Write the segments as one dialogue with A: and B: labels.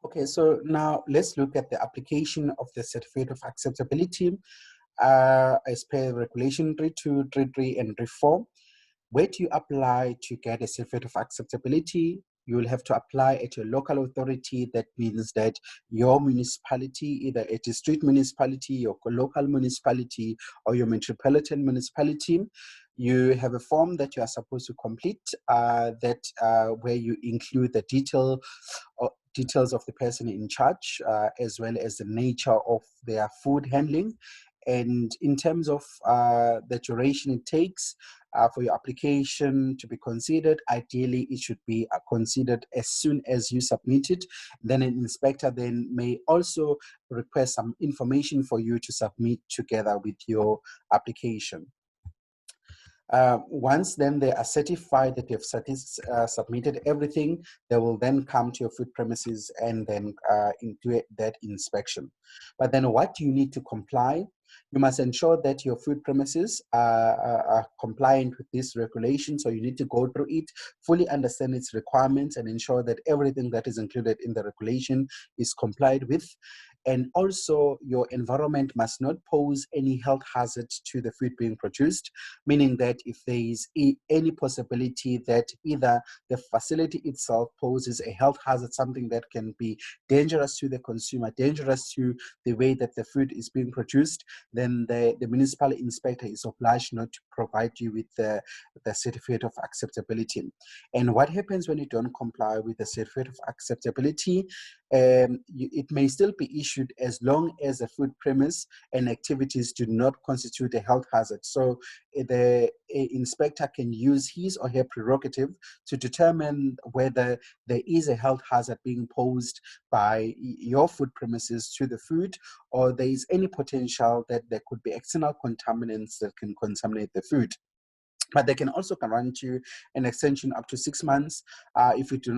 A: Okay, so now let's look at the application of the Certificate of Acceptability as per Regulation 3233 and 34. Where do you apply to get a Certificate of Acceptability? You will have to apply at your local authority. That means that your municipality, either a district municipality, your local municipality, or your metropolitan municipality, you have a form that you are supposed to complete where you include the details of the person in charge, as well as the nature of their food handling. And in terms of the duration it takes for your application to be considered, ideally it should be considered as soon as you submit it. Then an inspector then may also request some information for you to submit together with your application. Once then they are certified that they've submitted everything, they will then come to your food premises and then do that inspection. But then what do you need to comply? You must ensure that your food premises are compliant with this regulation. So you need to go through it, fully understand its requirements, and ensure that everything that is included in the regulation is complied with. And also, your environment must not pose any health hazard to the food being produced, meaning that if there is any possibility that either the facility itself poses a health hazard, something that can be dangerous to the consumer, dangerous to the way that the food is being produced, then the municipal inspector is obliged not to provide you with the Certificate of Acceptability. And what happens when you don't comply with the Certificate of Acceptability? It may still be issued as long as the food premise and activities do not constitute a health hazard. So the inspector can use his or her prerogative to determine whether there is a health hazard being posed by your food premises to the food, or there is any potential that there could be external contaminants that can contaminate the food. But they can also grant you an extension up to 6 months if you do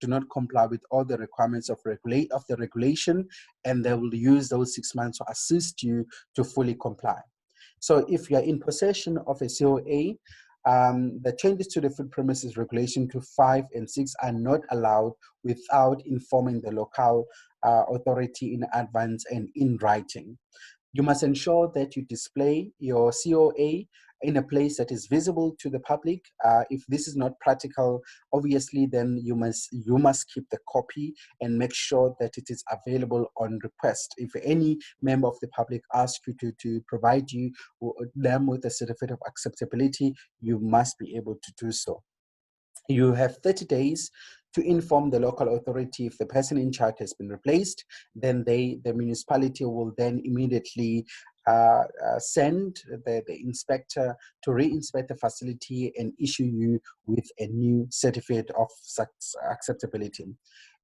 A: not comply with all the requirements of the regulation, and they will use those 6 months to assist you to fully comply. So if you are in possession of a COA, the changes to the food premises regulation to 5 and 6 are not allowed without informing the local authority in advance and in writing. You must ensure that you display your COA in a place that is visible to the public. If this is not practical, obviously, then you must keep the copy and make sure that it is available on request. If any member of the public asks you to provide them with a Certificate of Acceptability, you must be able to do so. You have 30 days to inform the local authority if the person in charge has been replaced. Then the municipality will then immediately send the inspector to re-inspect the facility and issue you with a new Certificate of Acceptability.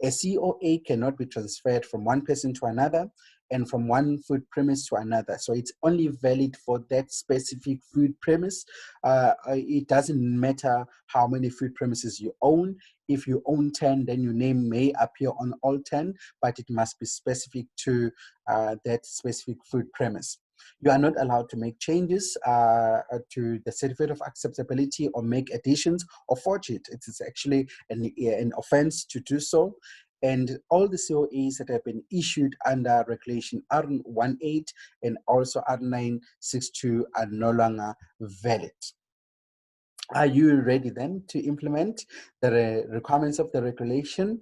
A: A COA cannot be transferred from one person to another and from one food premise to another. So it's only valid for that specific food premise. It doesn't matter how many food premises you own. If you own 10, then your name may appear on all 10, but it must be specific to that specific food premise. You are not allowed to make changes to the Certificate of Acceptability or make additions or forge it. It is actually an offense to do so. And all the COAs that have been issued under Regulation R18 and also R962 are no longer valid. Are you ready then to implement the requirements of the regulation?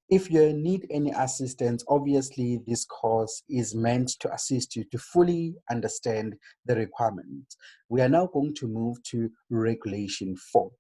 A: If you need any assistance, obviously this course is meant to assist you to fully understand the requirements. We are now going to move to Regulation 4.